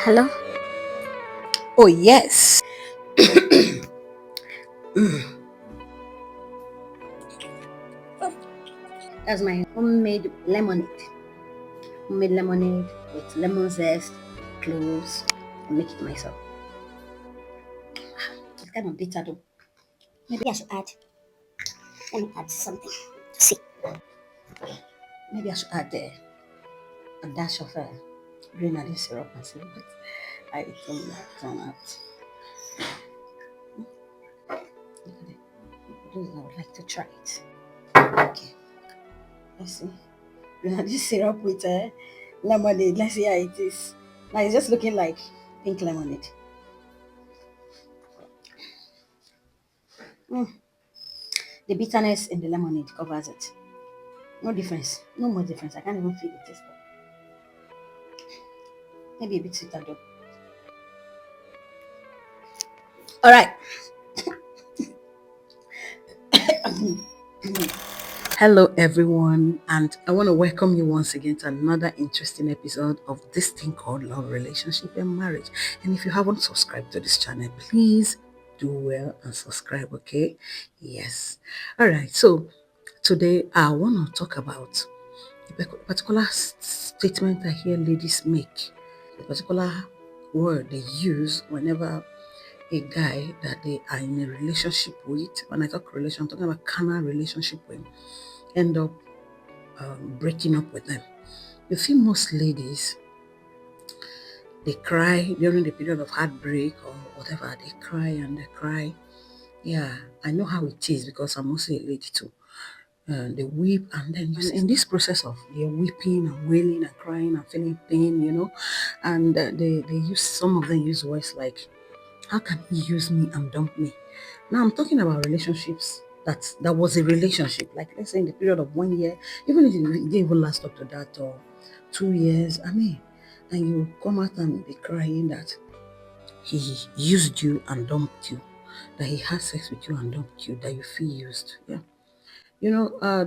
Hello? Oh, yes. That's my homemade lemonade. Homemade lemonade with lemon zest, cloves. I make it myself. It's kind of bitter though. Maybe I should add. Let me add something to see. Maybe I should add a dash of grenadine syrup and see what I turn out. Look at it. Those I would like to try it. Okay, let's see. Grenadine syrup with lemonade. Let's see how it is. Now it's just looking like pink lemonade. The bitterness in the lemonade covers it. No difference. No more difference. I can't even feel the taste. Maybe a bit sweeter though. All right. Hello, everyone, and I want to welcome you once again to another interesting episode of this thing called love, relationship, and marriage. And if you haven't subscribed to this channel, please do well and subscribe, okay? Yes. All right. So today I want to talk about a particular statement I hear ladies make, a particular word they use whenever a guy that they are in a relationship with, when I talk relation, I'm talking about carnal relationship with, end up breaking up with them. You see, most ladies, they cry during the period of heartbreak or whatever. They cry and they cry. Yeah, I know how it is because I'm also a lady too. They weep, and then in this process of they're weeping and wailing and crying and feeling pain, and they use, some of them use words like, how can he use me and dump me? Now I'm talking about relationships that was a relationship, like let's say in the period of 1 year, even if it didn't even last up to that, or 2 years. I mean, and you come out and be crying that he used you and dumped you, that he had sex with you and dumped you, that you feel used. Yeah.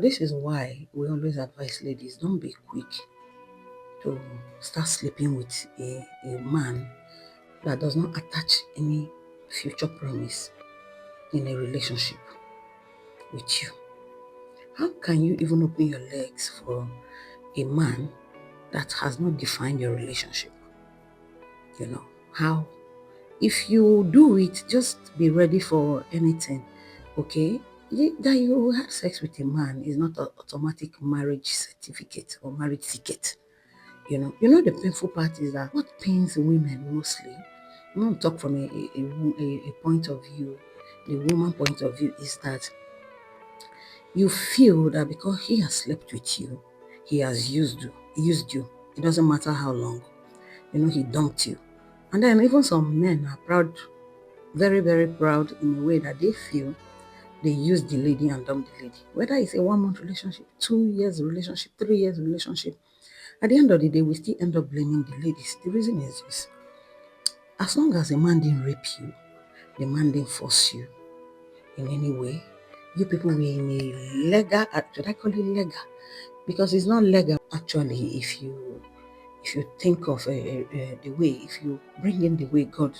This is why we always advise ladies, don't be quick to start sleeping with a man that does not attach any future promise in a relationship with you. How can you even open your legs for a man that has not defined your relationship? How? If you do it, just be ready for anything, okay? That you have sex with a man is not an automatic marriage certificate or marriage ticket. The painful part is that what pains women mostly, I want to talk from a point of view, the woman point of view, is that you feel that because he has slept with you, he has used you. It doesn't matter how long. He dumped you. And then even some men are proud, very, very proud in a way that they feel they used the lady and dumped the lady. Whether it's a 1 month relationship, 2 years relationship, 3 years relationship, at the end of the day, we still end up blaming the ladies. The reason is this: as long as the man didn't rape you, the man didn't force you in any way, you people were in a legal, should I call it legal? Because it's not legal actually if you think of the way, if you bring in the way God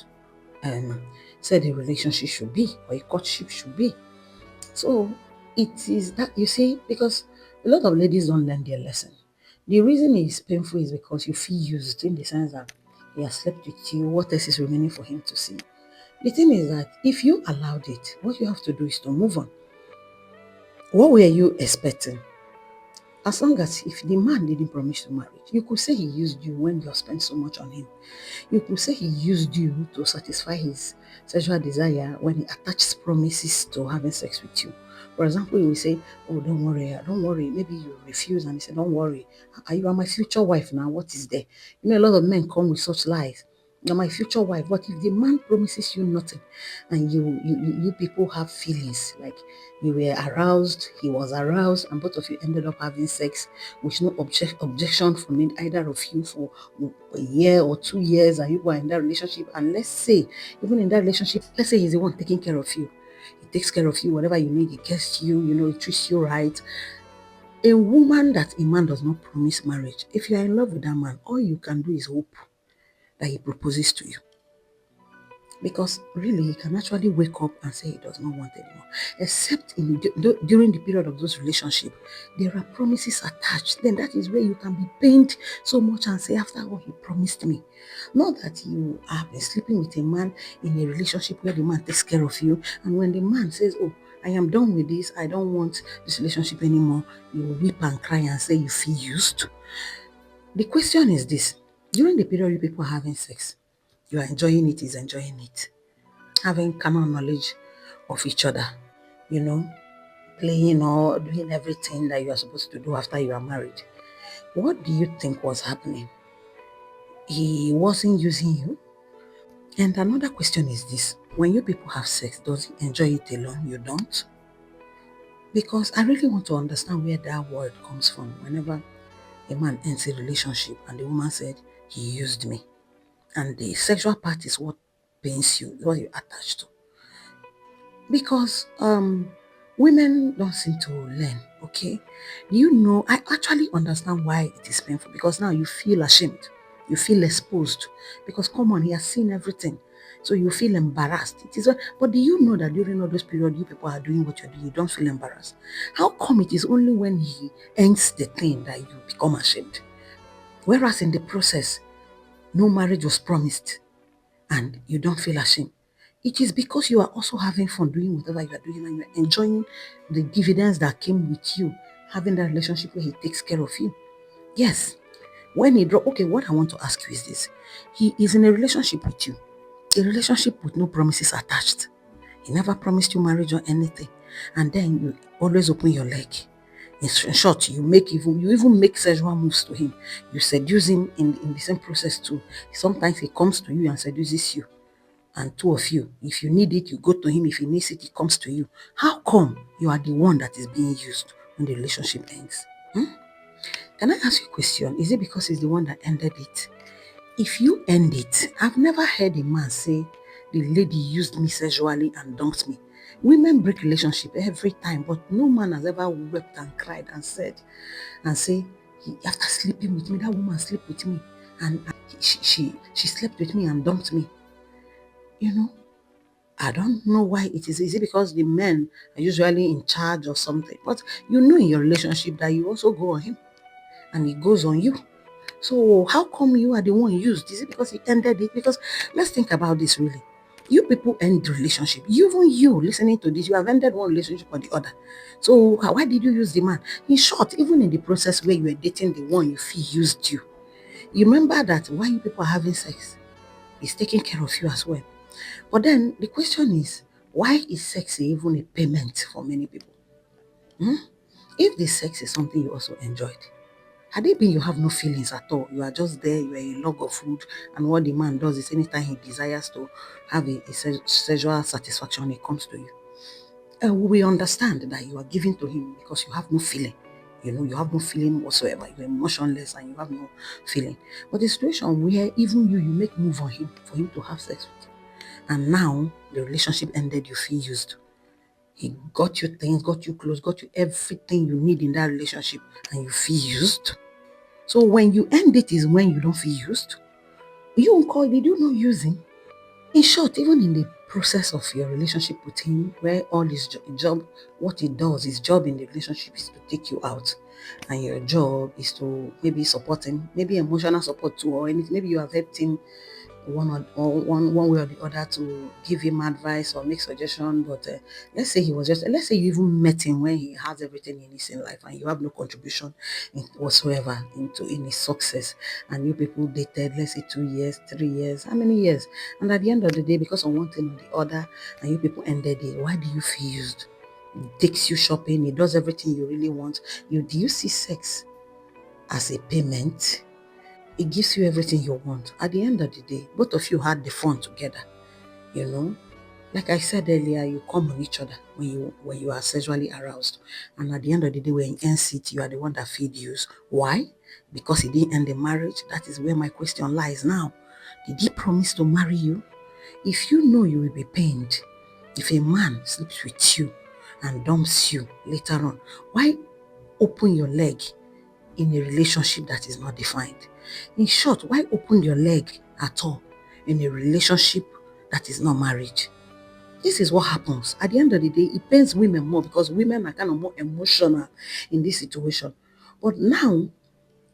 um, said a relationship should be or a courtship should be. So it is that, you see, because a lot of ladies don't learn their lesson. The reason it's painful is because you feel used, in the sense that he has slept with you. What else is remaining for him to see? The thing is that if you allowed it, what you have to do is to move on. What were you expecting? As long as if the man didn't promise to marry, you could say he used you when you spent so much on him. You could say he used you to satisfy his sexual desire when he attaches promises to having sex with you. For example, he will say, oh, don't worry. Maybe you refuse and he said, don't worry. You are my future wife now. What is there? A lot of men come with such lies. You're my future wife. But if the man promises you nothing and you people have feelings, like you were aroused, he was aroused, and both of you ended up having sex with no objection from either of you for a year or 2 years, and you were in that relationship, and let's say, even in that relationship, let's say he's the one taking care of you. He takes care of you, whatever you need, he gets you, he treats you right. A woman that a man does not promise marriage, if you are in love with that man, all you can do is hope. that he proposes to you. Because really, he can actually wake up and say he does not want anymore. Except during the period of those relationships, there are promises attached. Then that is where you can be pained so much and say, after all, he promised me. Not that you have been sleeping with a man in a relationship where the man takes care of you, and when the man says, oh, I am done with this, I don't want this relationship anymore, you weep and cry and say you feel used. The question is this: during the period you people are having sex, you are enjoying it, is enjoying it, having common knowledge of each other, you know, playing or doing everything that you are supposed to do after you are married. What do you think was happening? He wasn't using you? And another question is this: when you people have sex, does he enjoy it alone? You don't? Because I really want to understand where that word comes from whenever a man ends a relationship and the woman said, he used me. And the sexual part is what pains you, what you attach to. Because women don't seem to learn, okay? You know, I actually understand why it is painful, because now you feel ashamed, you feel exposed, because come on, he has seen everything, so you feel embarrassed. It is, but do you know that during all those periods you people are doing what you're doing, you don't feel embarrassed? How come it is only when he ends the thing that you become ashamed? Whereas in the process, no marriage was promised and you don't feel ashamed. It is because you are also having fun doing whatever you are doing and you are enjoying the dividends that came with you having that relationship where he takes care of you. Yes. When he drop, okay, what I want to ask you is this: he is in a relationship with you, a relationship with no promises attached. He never promised you marriage or anything, and then you always open your leg. In short, you even make sexual moves to him. You seduce him in the same process too. Sometimes he comes to you and seduces you, and two of you, if you need it, you go to him. If he needs it, he comes to you. How come you are the one that is being used when the relationship ends? Can I ask you a question? Is it because he's the one that ended it? If you end it, I've never heard a man say the lady used me sexually and dumped me. Women break relationship every time, but no man has ever wept and cried and said and say, after sleeping with me, that woman slept with me and she slept with me and dumped me. You know, I don't know why it is. Is it because the men are usually in charge or something? But you know in your relationship that you also go on him and he goes on you. So how come you are the one used? Is it because he ended it? Because let's think about this really. You people end the relationship. Even you listening to this, you have ended one relationship or the other. So why did you use the man? In short, even in the process where you were dating the one you feel used you remember that while you people are having sex, he's taking care of you as well. But then the question is, why is sex even a payment for many people? If the sex is something you also enjoyed, had it been you have no feelings at all, you are just there, you are a log of food, and what the man does is anytime he desires to have a sexual satisfaction, he comes to you. We understand that you are giving to him because you have no feeling. You know, you have no feeling whatsoever. You're emotionless and you have no feeling. But the situation where even you make move on him for him to have sex with you, and now the relationship ended, you feel used. He got you things, got you clothes, got you everything you need in that relationship, and you feel used. So when you end it is when you don't feel used. You won't call, did you not use him? In short, even in the process of your relationship with him, where all his job, what he does, his job in the relationship is to take you out, and your job is to maybe support him, maybe emotional support too, or anything. Maybe you have helped him one way or the other to give him advice or make suggestion. But let's say you even met him when he has everything he needs in life and you have no contribution whatsoever in his success, and you people dated, let's say 2 years, 3 years, how many years, and at the end of the day, because of one thing or the other, and you people ended it, why do you feel used? He takes you shopping, he does everything you really want. Do you see sex as a payment? It gives you everything you want. At the end of the day, both of you had the fun together, you know. Like I said earlier, you come on each other when you are sexually aroused. And at the end of the day, when you end it, you are the one that feed you. Why? Because he didn't end the marriage. That is where my question lies now. Did he promise to marry you? If you know you will be pained, if a man sleeps with you and dumps you later on, why open your leg in a relationship that is not defined? In short, why open your leg at all in a relationship that is not marriage. This is what happens. At the end of the day, it pains women more because women are kind of more emotional in this situation. But now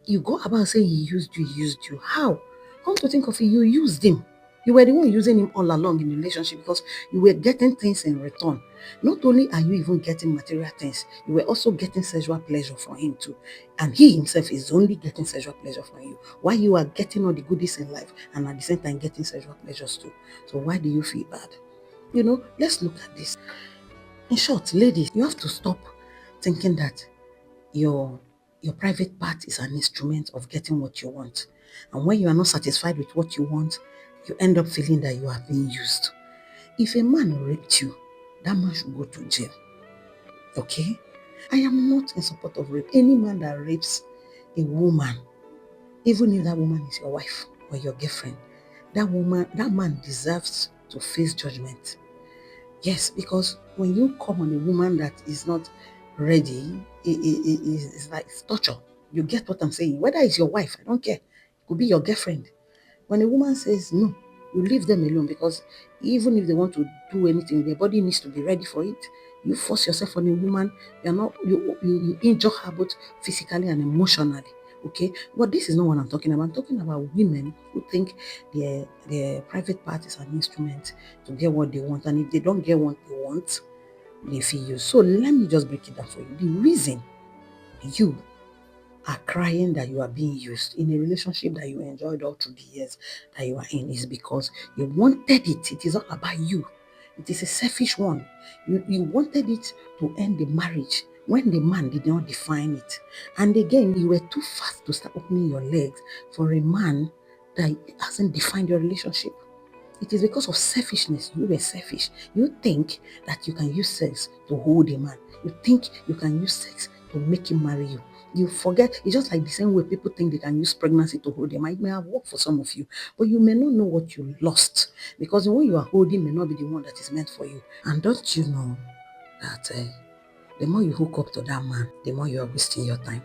you go about saying he used you. How? Come to think of it, you used him. You were the one using him all along in the relationship because you were getting things in return. Not only are you even getting material things, you were also getting sexual pleasure from him too. And he himself is only getting sexual pleasure from you. While you are getting all the goodies in life and at the same time getting sexual pleasures too. So why do you feel bad? Let's look at this. In short, ladies, you have to stop thinking that your your private part is an instrument of getting what you want. And when you are not satisfied with what you want, you end up feeling that you are being used. If a man raped you, that man should go to jail. Okay? I am not in support of rape. Any man that rapes a woman, even if that woman is your wife or your girlfriend, that man deserves to face judgment. Yes, because when you come on a woman that is not ready, it's like it's torture. You get what I'm saying? Whether it's your wife, I don't care. It could be your girlfriend. When a woman says no, you leave them alone because even if they want to do anything, their body needs to be ready for it. You force yourself on a woman, you're not you injure her both physically and emotionally. Okay, but this is not what I'm talking about. I'm talking about women who think their private part is an instrument to get what they want, and if they don't get what they want, they feel you. So let me just break it down for you. The reason you are crying that you are being used in a relationship that you enjoyed all through the years that you are in is because you wanted it. It is all about you. It is a selfish one. You wanted it to end the marriage when the man did not define it. And again, you were too fast to start opening your legs for a man that hasn't defined your relationship. It is because of selfishness. You were selfish. You think that you can use sex to hold a man. You think you can use sex to make him marry you. You forget, it's just like the same way people think they can use pregnancy to hold them. It may have worked for some of you, but you may not know what you lost because the one you are holding may not be the one that is meant for you. And don't you know that the more you hook up to that man, the more you are wasting your time.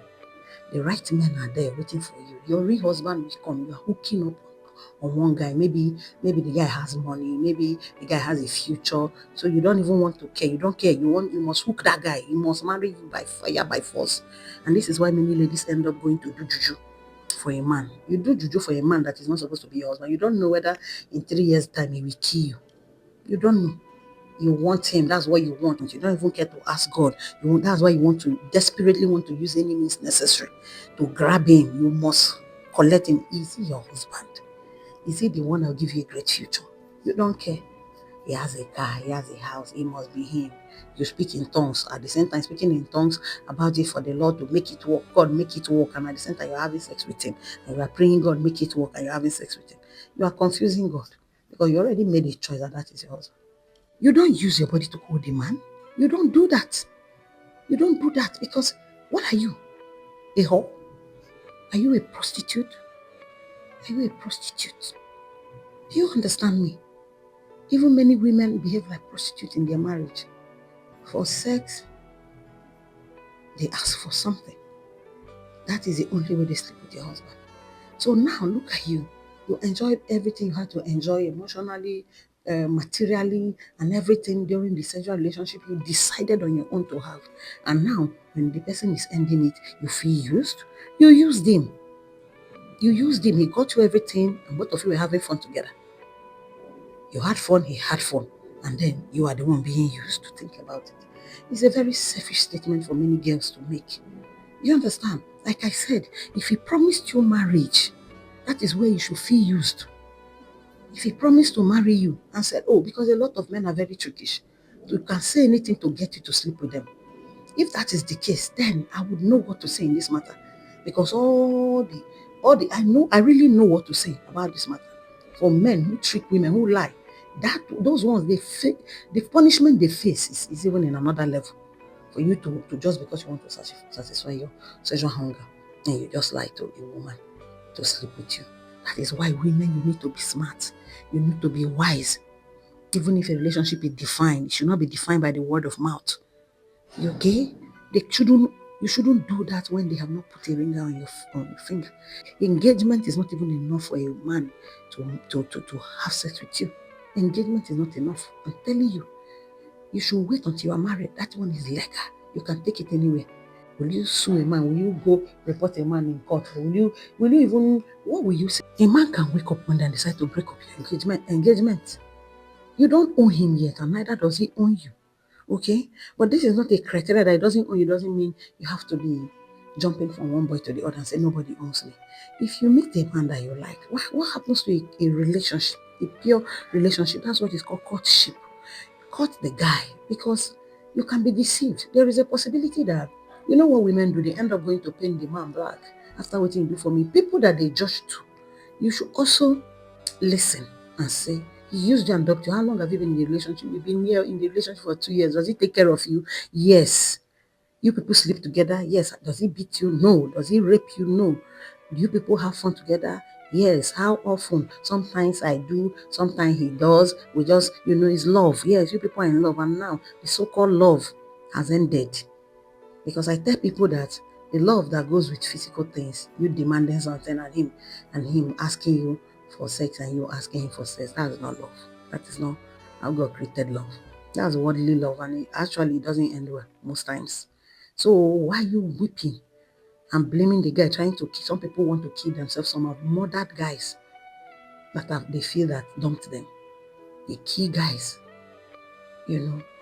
The right men are there waiting for you. Your real husband will come. You are hooking up on one guy. Maybe the guy has money. Maybe the guy has a future. So you don't even want to care. You don't care. You must hook that guy. He must marry you by fire, by force. And this is why many ladies end up going to do juju for a man. You do juju for a man that is not supposed to be your husband. You don't know whether in 3 years' time he will kill you. You don't know. You want him, that's what you want. You don't even care to ask God. That's why you want to desperately want to use any means necessary to grab him. You must collect him. Is he your husband? Is he the one that will give you a great future? You don't care. He has a car, he has a house, it must be him. You speak in tongues, at the same time speaking in tongues about it for the Lord to make it work. God, make it work, and at the same time you're having sex with him. And you are praying, God, make it work, and you're having sex with him. You are confusing God because you already made a choice and that is your husband. You don't use your body to hold a man. You don't do that. You don't do that because what are you? A whore? Are you a prostitute? Are you a prostitute? Do you understand me? Even many women behave like prostitutes in their marriage. For sex, they ask for something. That is the only way they sleep with your husband. So now look at you. You enjoyed everything you had to enjoy emotionally, materially, and everything during the sexual relationship you decided on your own to have. And now, when the person is ending it, you feel used. You used him. You used him. He got you everything, and both of you were having fun together. You had fun, he had fun, and then you are the one being used to think about it. It's a very selfish statement for many girls to make. You understand? Like I said, if he promised you marriage, that is where you should feel used. If he promised to marry you and said, oh, because a lot of men are very trickish, you can say anything to get you to sleep with them. If that is the case, then I would know what to say in this matter. Because I really know what to say about this matter. For men who trick women, who lie, those ones, the punishment they face is even in another level. For you to just because you want to satisfy your sexual hunger, and you just lie to a woman to sleep with you. That is why women, you need to be smart. You need to be wise. Even if a relationship is defined, it should not be defined by the word of mouth. You okay? They shouldn't You shouldn't do that when they have not put a ring on your finger. Engagement is not even enough for a man to have sex with you. Engagement is not enough. I'm telling you, you should wait until you are married. That one is legal. You can take it anywhere. Will you sue a man? Will you go report a man in court? Will you even what will you say? A man can wake up one day and decide to break up your engagement. You don't own him yet, and neither does he own you. Okay? But this is not a criteria that it doesn't own you, doesn't mean you have to be jumping from one boy to the other and say nobody owns me. If you meet a man that you like, what happens to a relationship, a pure relationship? That's what is called courtship. Court the guy because you can be deceived. There is a possibility that you know what women do, they end up going to paint the man black after what you do for me. People that they judge to, you should also listen and say, he used you and dumped you. How long have you been in the relationship? We've been here in the relationship for 2 years. Does he take care of you? Yes. You people sleep together? Yes. Does he beat you? No. Does he rape you? No. Do you people have fun together? Yes. How often? Sometimes I do, sometimes he does. We just, it's love. Yes, you people are in love. And now the so-called love has ended. Because I tell people that the love that goes with physical things, you demanding something and him asking you for sex and you asking him for sex, that is not love. That is not how God created love. That's worldly love, and it actually doesn't end well most times. So why are you weeping and blaming the guy trying to kill? Some people want to kill themselves. Some have murdered guys that they feel that dumped them. They kill guys,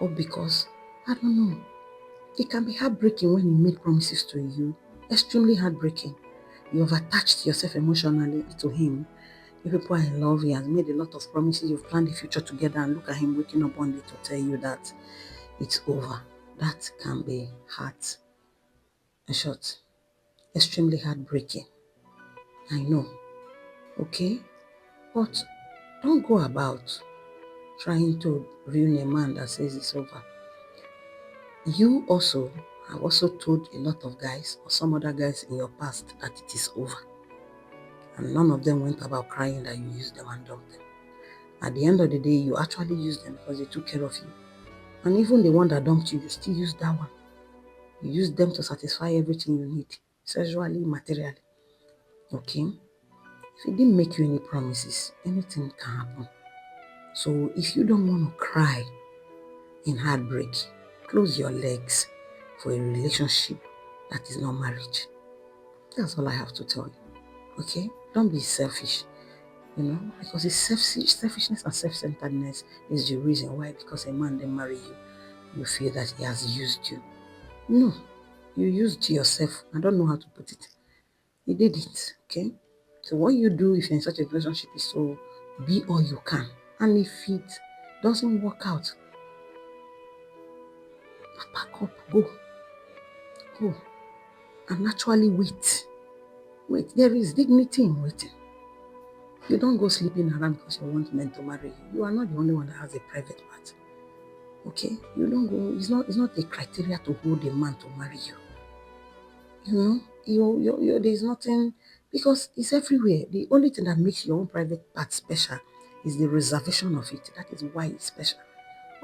all because I don't know. It can be heartbreaking when he made promises to you. Extremely heartbreaking. You have attached yourself emotionally to him. You people are in love. He has made a lot of promises. You've planned the future together, and look at him waking up one day to tell you that it's over. That can be heart short. Extremely heartbreaking. I know. Okay? But don't go about trying to ruin a man that says it's over. You also have also told a lot of guys or some other guys in your past that it is over. And none of them went about crying that you used them and dumped them. At the end of the day, you actually used them because they took care of you. And even the one that dumped you, you still used that one. You used them to satisfy everything you need, sexually, materially. Okay? If he didn't make you any promises, anything can happen. So if you don't want to cry in heartbreak, close your legs for a relationship that is not marriage. That's all I have to tell you. Okay? Don't be selfish. Because it's selfishness and self-centeredness is the reason why, because a man didn't marry you, you feel that he has used you. No, you used yourself. I don't know how to put it. You did it, okay? So what you do if you're in such a relationship is to be all you can. And if it doesn't work out, pack up, go, and actually wait. Wait, there is dignity in waiting. You don't go sleeping around because you want men to marry you. You are not the only one that has a private part. Okay? You don't go, it's not a criteria to hold a man to marry you. There's nothing, because it's everywhere. The only thing that makes your own private part special is the reservation of it. That is why it's special.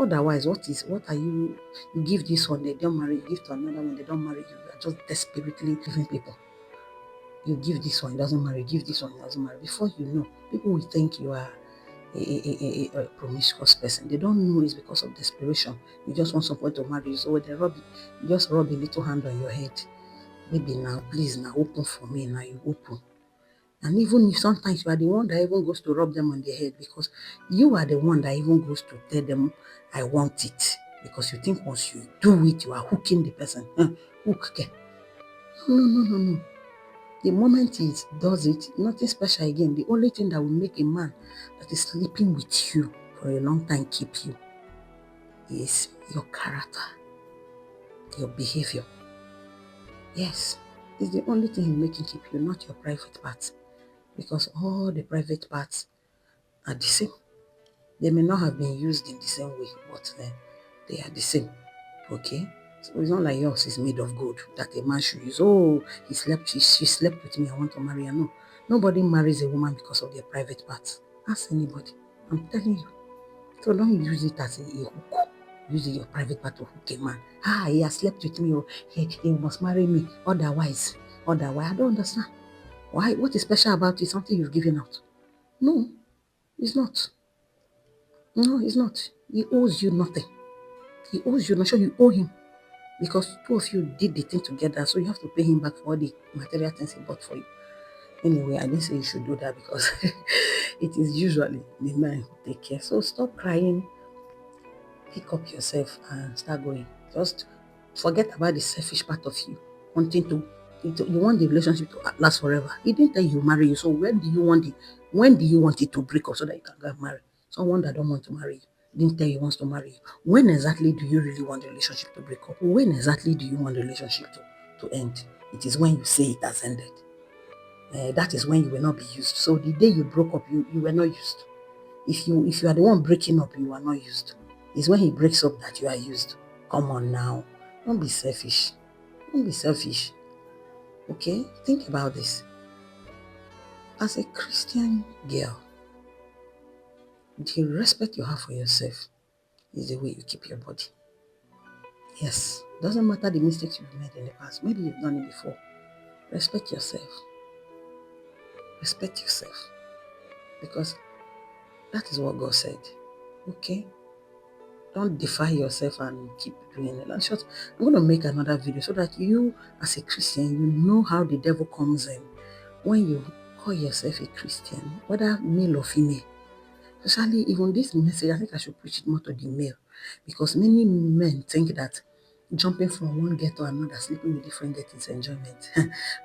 Otherwise, what are you give this one, they don't marry, you give to another one, they don't marry you. You are just desperately giving people. You give this one, it doesn't marry, give this one, it doesn't marry. Before you know, people will think you are a promiscuous person. They don't know it's because of desperation. You just want someone to marry you. So when they you just rub a little hand on your head. Maybe now, please, now open for me, now you open. And even if sometimes you are the one that even goes to rub them on the head, because you are the one that even goes to tell them, I want it. Because you think once you do it, you are hooking the person. Hook, okay. No. The moment he does it, nothing special again. The only thing that will make a man that is sleeping with you for a long time keep you is your character, your behavior. Yes, it's the only thing will make him keep you, not your private parts. Because all the private parts are the same. They may not have been used in the same way, but they are the same. Okay? So it's not like yours is made of gold that a man should use. Oh, she slept with me, I want to marry her. No. Nobody marries a woman because of their private parts. Ask anybody. I'm telling you. So don't use it as a hook. using your private part to hook a man. Ah, he has slept with me, or he must marry me. Otherwise, I don't understand. Why? What is special about it? Something you've given out? No, it's not. No, it's not. He owes you nothing. He owes you, not sure you owe him because two of you did the thing together, so you have to pay him back for all the material things he bought for you. Anyway, I didn't say you should do that because it is usually the man who take care. So stop crying, pick up yourself and start going. Just forget about the selfish part of you wanting you want the relationship to last forever. He didn't tell you marry you. So when do you want it to break up so that you can get married? Someone that don't want to marry you didn't tell you wants to marry you. When exactly do you really want the relationship to break up? When exactly do you want the relationship to end? It is when you say it has ended. That is when you will not be used. So the day you broke up, you were not used. If you are the one breaking up, you are not used. It's when he breaks up that you are used. Come on now. Don't be selfish. Don't be selfish. Okay? Think about this. As a Christian girl, the respect you have for yourself is the way you keep your body. Yes. Doesn't matter the mistakes you've made in the past. Maybe you've done it before. Respect yourself. Respect yourself. Because that is what God said. Okay? Don't defy yourself and keep doing it. And short, I'm going to make another video so that you, as a Christian, you know how the devil comes in when you call yourself a Christian, whether male or female. Especially even this message, I think I should preach it more to the male because many men think that jumping from one gate to another, sleeping with different gates is enjoyment.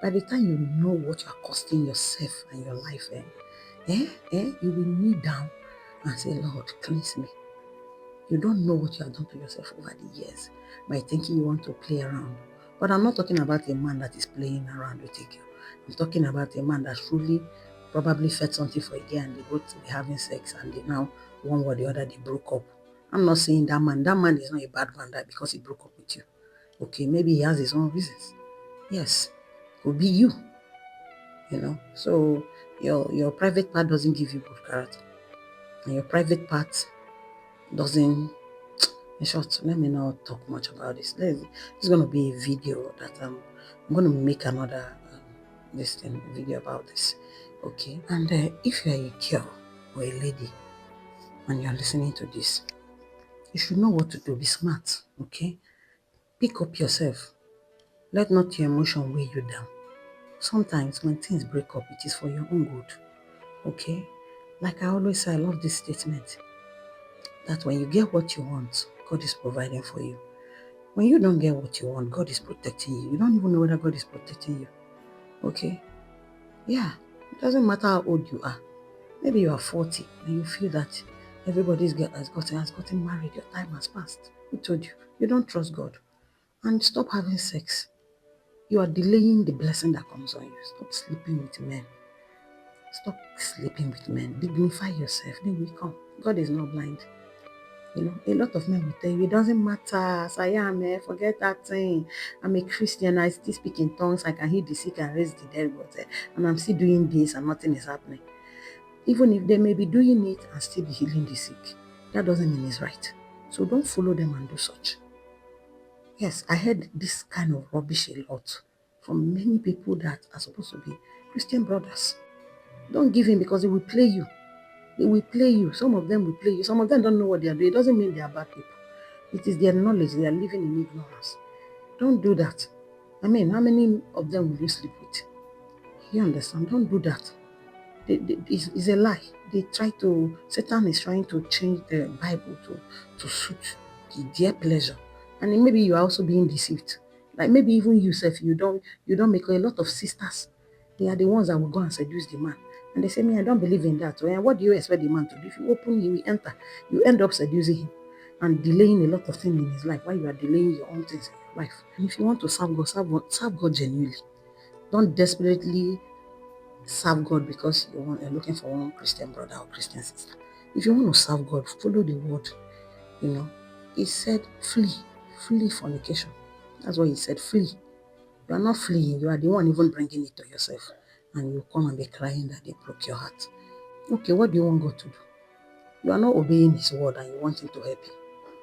By the time you know what you are costing yourself and your life, you will kneel down and say, Lord, cleanse me. You don't know what you have done to yourself over the years by thinking you want to play around. But I'm not talking about a man that is playing around with a girl. I'm talking about a man that truly probably fed something for a girl and they both be having sex and they now, one way or the other, they broke up. I'm not saying that man. That man is not a bad man that because he broke up with you. Okay, maybe he has his own reasons. Yes, could be you. So your private part doesn't give you good character. And your private part doesn't. In short, let me not talk much about this. It's going to be a video that I'm going to make another video about this. Okay. And if you're a girl or a lady and you're listening to this, you should know what to do. Be smart. Okay. Pick up yourself. Let not your emotion weigh you down. Sometimes when things break up, it is for your own good. Okay. Like I always say, I love this statement that when you get what you want, God is providing for you. When you don't get what you want, God is protecting you. You don't even know whether God is protecting you. Okay? Yeah. It doesn't matter how old you are. Maybe you are 40 and you feel that everybody has gotten married. Your time has passed. Who told you? You don't trust God. And stop having sex. You are delaying the blessing that comes on you. Stop sleeping with men. Stop sleeping with men. Dignify yourself. They will come. God is not blind. A lot of men will tell you, it doesn't matter. As I am, forget that thing. I'm a Christian. I still speak in tongues. I can heal the sick and raise the dead. And I'm still doing this and nothing is happening. Even if they may be doing it and still be healing the sick, that doesn't mean it's right. So don't follow them and do such. Yes, I heard this kind of rubbish a lot from many people that are supposed to be Christian brothers. Don't give in because they will play you. They will play you. Some of them will play you. Some of them don't know what they are doing. It doesn't mean they are bad people. It is their knowledge. They are living in ignorance. Don't do that. I mean, how many of them will you sleep with? You understand? Don't do that. It's a lie. Satan is trying to change the Bible to suit their pleasure. And maybe you are also being deceived. Like maybe even yourself, you don't make a lot of sisters. They are the ones that will go and seduce the man. And they say, me, I don't believe in that. Well, what do you expect the man to do? If you open, he will enter. You end up seducing him and delaying a lot of things in his life while you are delaying your own things in your life. And if you want to serve God genuinely. Don't desperately serve God because you're looking for one Christian brother or Christian sister. If you want to serve God, follow the word. He said, flee fornication. That's what he said, flee. You are not fleeing, you are the one even bringing it to yourself. And you come and be crying that they broke your heart. Okay, what do you want God to do? You are not obeying his word and you want him to help you.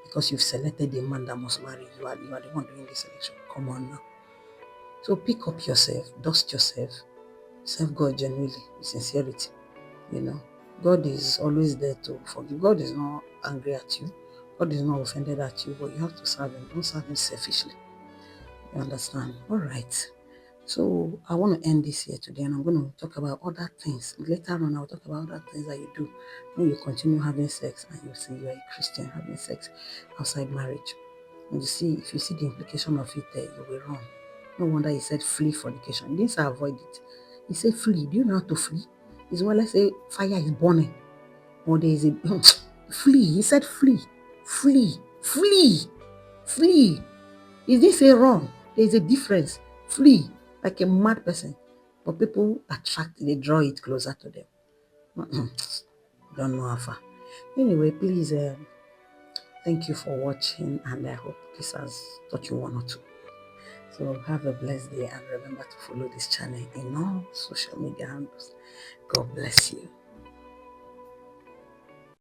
because you've selected the man that must marry you. You are the one doing the selection. Come on now. So pick up yourself, dust yourself, serve God genuinely, with sincerity. You know, God is always there to forgive. God is not angry at you. God is not offended at you, but you have to serve Him. Don't serve Him selfishly. You understand? All right. So I want to end this here today, and I'm going to talk about other things. Later on, I'll talk about other things that you do when you continue having sex and you say you're a Christian having sex outside marriage. And you see, if you see the implication of it there, you will run. No wonder he said flee fornication. He didn't say avoid it. He said flee. Do you know how to flee? It's when let's say fire is burning or there is a flee. He said flee, flee, flee, flee. He didn't say run. There is a difference. Flee like a mad person. But people attract, they draw it closer to them. Don't know how far. Anyway, please, thank you for watching, and I hope this has taught you one or two. So have a blessed day, and remember to follow this channel in all social media handles. God bless you.